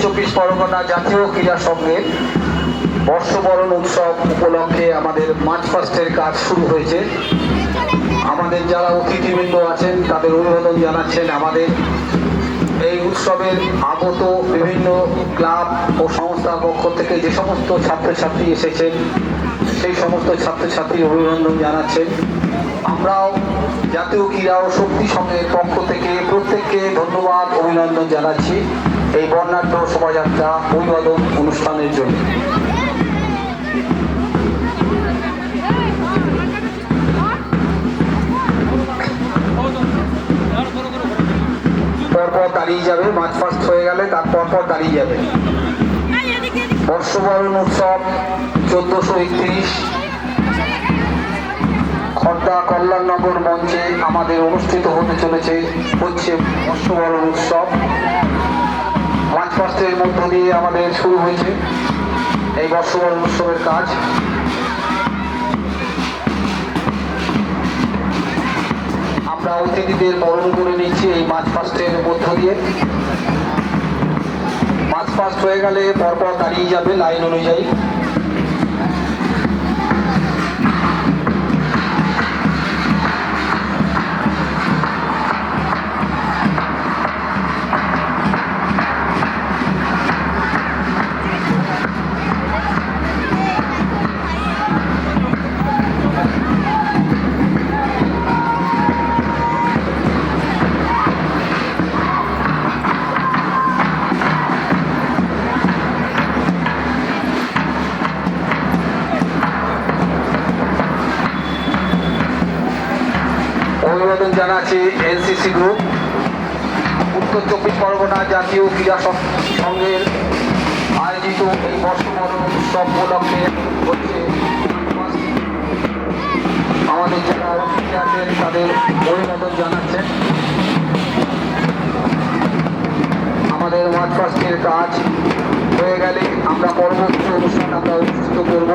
চব্বিশ পরগনা জাতীয় ক্রীড়া সংঘের বর্ষবরণ উৎসব উপলক্ষে আমাদের মার্চ পাস্টের কাজ শুরু হয়েছে। আমাদের যারা অতিথিবৃন্দ আছেন তাদের অভিবাদন জানাচ্ছেন। আমাদের এই উৎসবের আগত বিভিন্ন ক্লাব ও সংস্থার পক্ষ থেকে যে সমস্ত ছাত্রছাত্রী এসেছেন সেই সমস্ত ছাত্রছাত্রী অভিনন্দন জানাচ্ছেন। আমরাও জাতীয় ক্রীড়া ও শক্তি সংঘের পক্ষ থেকে প্রত্যেককে ধন্যবাদ অভিনন্দন জানাচ্ছি এই বর্ণাঢ্য শোভাযাত্রা অভিবাদন অনুষ্ঠানের জন্য। পরপর দাঁড়িয়ে যাবে, মার্চ পাস্ট হয়ে গেলে তার পরপর দাঁড়িয়ে যাবে। বর্ষবরণ উৎসব 1431 খর্দা কল্যাণনগর মঞ্চে আমাদের অনুষ্ঠিত হতে চলেছে হচ্ছে বর্ষবরণ উৎসব। মার্চ পাস্টের মধ্য দিয়ে আমাদের শুরু হয়েছে এই বর্ষবরণ উৎসবের কাজ। আমরা অতিথিদের বরণ করে নিচ্ছি এই মার্চ পাস্টের মধ্য দিয়ে। মার্চ পাস্ট হয়ে গেলে পরপর দাঁড়িয়ে যাবে লাইন অনুযায়ী। অভিবাদন জানাচ্ছি এনসিসি গ্রুপ, উত্তর চব্বিশ পরগনা জাতীয় ক্রীড়া সংঘের আয়োজিত এই বর্ষবরণ উৎসব উপলক্ষে হচ্ছে আমাদের যারা অতিথি আছেন তাদের অভিবাদন জানাচ্ছেন। আমাদের মার্চ পাস্টের কাজ হয়ে গেলে আমরা পরবর্তী অনুষ্ঠান আমরা অনুষ্ঠিত করব।